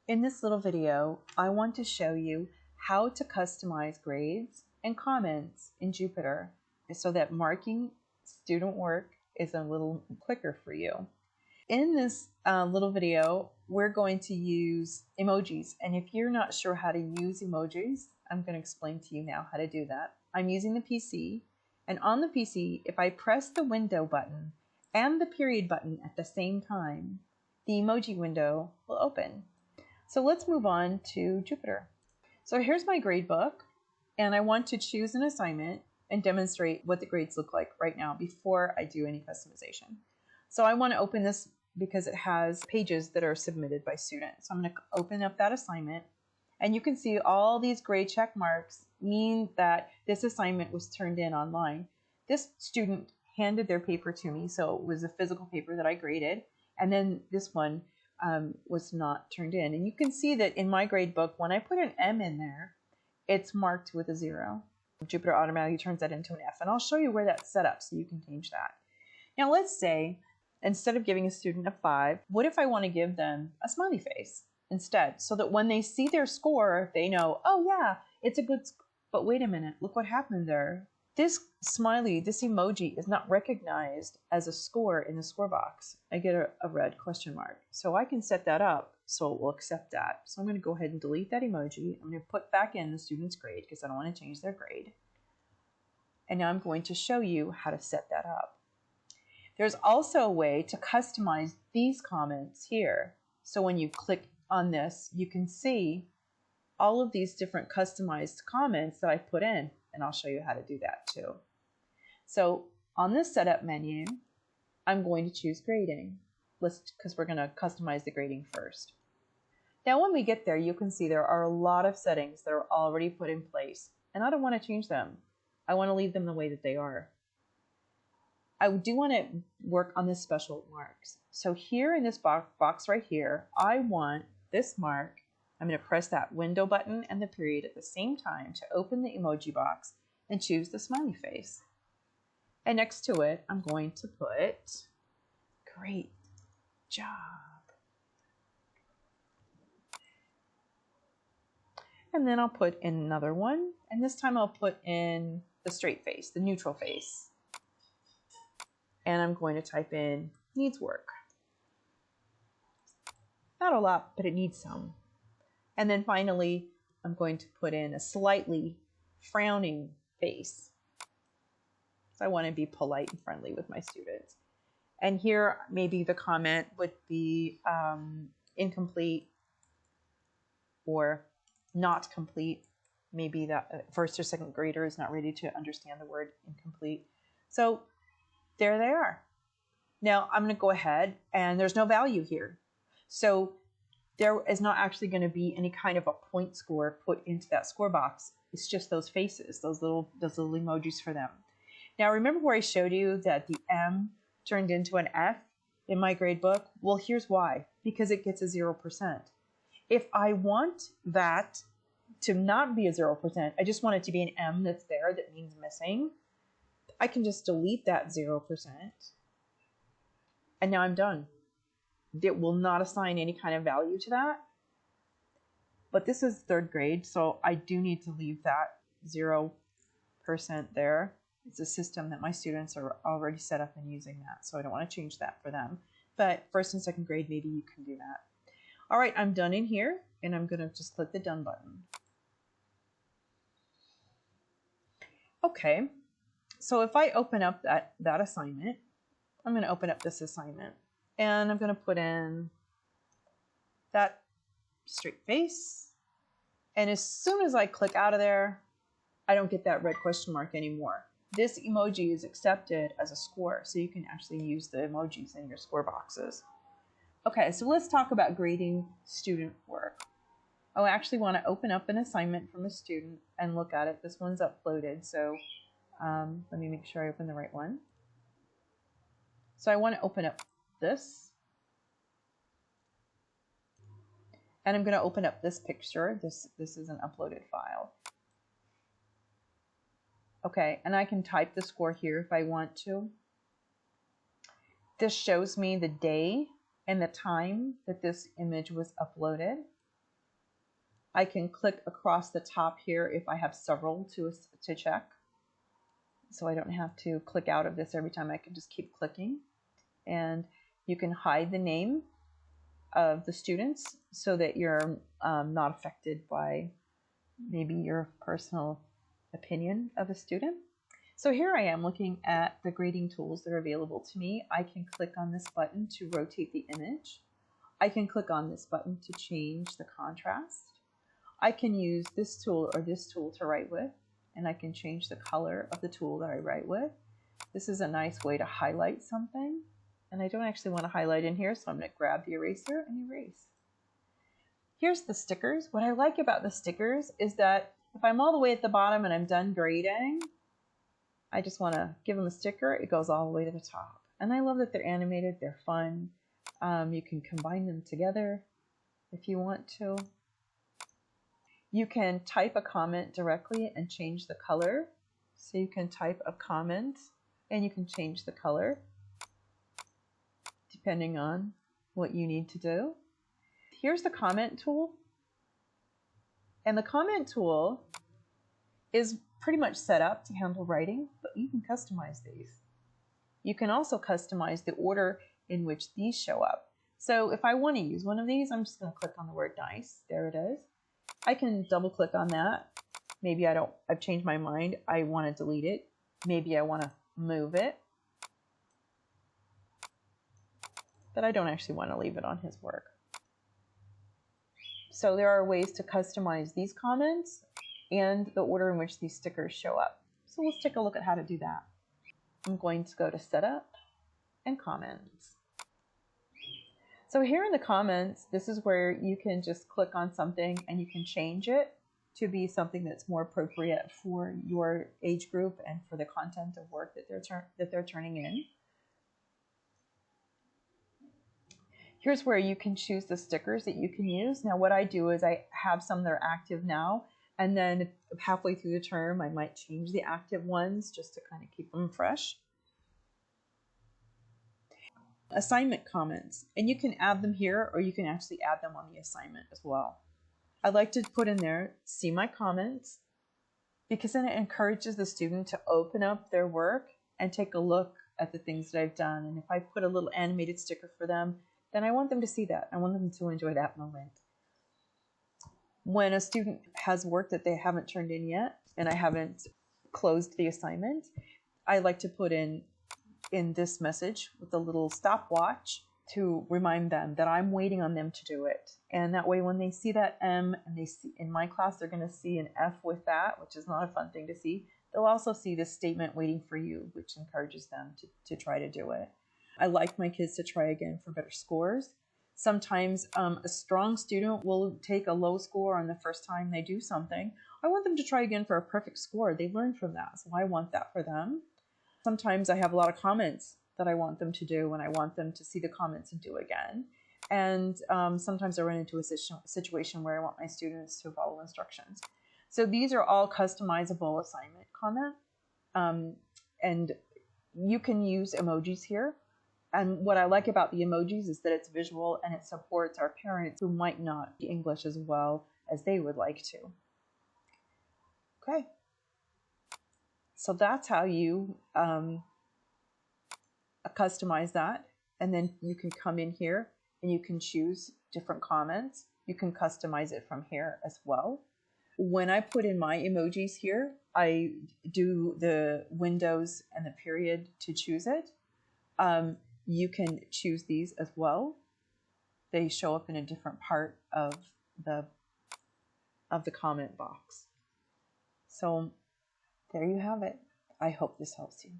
In this little video, I want to show you how to customize grades and comments in Jupyter so that marking student work is a little quicker for you. In this little video, we're going to use emojis. And if you're not sure how to use emojis, I'm going to explain to you now how to do that. I'm using the PC. And on the PC, if I press the window button and the period button at the same time, the emoji window will open. So let's move on to Jupyter. So here's my grade book, and I want to choose an assignment and demonstrate what the grades look like right now before I do any customization. So I want to open this because it has pages that are submitted by students. So I'm going to open up that assignment, and you can see all these gray check marks mean that this assignment was turned in online. This student handed their paper to me, so it was a physical paper that I graded, and then this one was not turned in. And you can see that in my grade book, when I put an M in there, it's marked with a 0. Jupyter automatically turns that into an F, and I'll show you where that's set up so you can change that. Now let's say, instead of giving a student a 5, what if I want to give them a smiley face instead, so that when they see their score, they know, oh yeah, it's a good score. But wait a minute, look what happened there. This smiley, this emoji is not recognized as a score in the score box. I get a red question mark. So I can set that up so it will accept that. So I'm going to go ahead and delete that emoji. I'm going to put back in the student's grade because I don't want to change their grade. And now I'm going to show you how to set that up. There's also a way to customize these comments here. So when you click on this, you can see all of these different customized comments that I put in. And I'll show you how to do that too. So on this setup menu, I'm going to choose grading, because we're going to customize the grading first. Now when we get there, you can see there are a lot of settings that are already put in place, and I don't want to change them. I want to leave them the way that they are. I do want to work on the special marks. So here in this box right here, I want this mark. I'm going to press that window button and the period at the same time to open the emoji box and choose the smiley face. And next to it, I'm going to put, great job. And then I'll put in another one. And this time I'll put in the straight face, the neutral face. And I'm going to type in needs work. Not a lot, but it needs some. And then finally, I'm going to put in a slightly frowning face. So I want to be polite and friendly with my students. And here, maybe the comment would be incomplete or not complete. Maybe that first or second grader is not ready to understand the word incomplete. So there they are. Now I'm going to go ahead, and there's no value here. So there is not actually going to be any kind of a point score put into that score box. It's just those faces, those little emojis for them. Now remember where I showed you that the M turned into an F in my grade book? Well, here's why. Because it gets a 0%. If I want that to not be a 0%, I just want it to be an M that's there that means missing, I can just delete that 0%. And now I'm done. It will not assign any kind of value to that. But this is third grade, so I do need to leave that 0% there. It's a system that my students are already set up and using that, so I don't want to change that for them. But first and second grade, maybe you can do that. All right, I'm done in here, and I'm going to just click the done button. Okay, so if I open up that assignment, I'm going to open up this assignment. And I'm going to put in that straight face. And as soon as I click out of there, I don't get that red question mark anymore. This emoji is accepted as a score, so you can actually use the emojis in your score boxes. Okay, so let's talk about grading student work. I actually want to open up an assignment from a student and look at it. This one's uploaded, so let me make sure I open the right one. So I want to open up this, and I'm going to open up this picture. This is an uploaded file. Okay, and I can type the score here if I want to. This shows me the day and the time that this image was uploaded. I can click across the top here if I have several to check. So I don't have to click out of this every time. I can just keep clicking. And you can hide the name of the students so that you're not affected by maybe your personal opinion of a student. So here I am looking at the grading tools that are available to me. I can click on this button to rotate the image. I can click on this button to change the contrast. I can use this tool or this tool to write with, and I can change the color of the tool that I write with. This is a nice way to highlight something, and I don't actually want to highlight in here, so I'm going to grab the eraser and erase. Here's the stickers. What I like about the stickers is that if I'm all the way at the bottom and I'm done grading, I just want to give them a sticker. It goes all the way to the top. And I love that they're animated. They're fun. You can combine them together if you want to. You can type a comment directly and change the color. So you can type a comment and you can change the color depending on what you need to do. Here's the comment tool. And the comment tool is pretty much set up to handle writing, but you can customize these. You can also customize the order in which these show up. So if I want to use one of these, I'm just going to click on the word nice. There it is. I can double click on that. Maybe I've changed my mind. I want to delete it. Maybe I want to move it. But I don't actually want to leave it on his work. So there are ways to customize these comments and the order in which these stickers show up. So let's take a look at how to do that. I'm going to go to Setup and Comments. So here in the comments, this is where you can just click on something and you can change it to be something that's more appropriate for your age group and for the content of work that they're turning in. Here's where you can choose the stickers that you can use. Now what I do is I have some that are active now, and then halfway through the term I might change the active ones just to kind of keep them fresh. Assignment comments, and you can add them here or you can actually add them on the assignment as well. I'd like to put in there, see my comments, because then it encourages the student to open up their work and take a look at the things that I've done. And if I put a little animated sticker for them, then I want them to see that. I want them to enjoy that moment. When a student has work that they haven't turned in yet and I haven't closed the assignment, I like to put in this message with a little stopwatch to remind them that I'm waiting on them to do it. And that way when they see that M and they see in my class, they're going to see an F with that, which is not a fun thing to see. They'll also see this statement waiting for you, which encourages them to try to do it. I like my kids to try again for better scores. Sometimes a strong student will take a low score on the first time they do something. I want them to try again for a perfect score. They learn from that, so I want that for them. Sometimes I have a lot of comments that I want them to do, and I want them to see the comments and do again. And sometimes I run into a situation where I want my students to follow instructions. So these are all customizable assignment comment. And you can use emojis here. And what I like about the emojis is that it's visual and it supports our parents who might not speak English as well as they would like to. Okay. So that's how you customize that. And then you can come in here and you can choose different comments. You can customize it from here as well. When I put in my emojis here, I do the windows and the period to choose it. You can choose these as well. They show up in a different part of the comment box. So there you have it. I hope this helps you.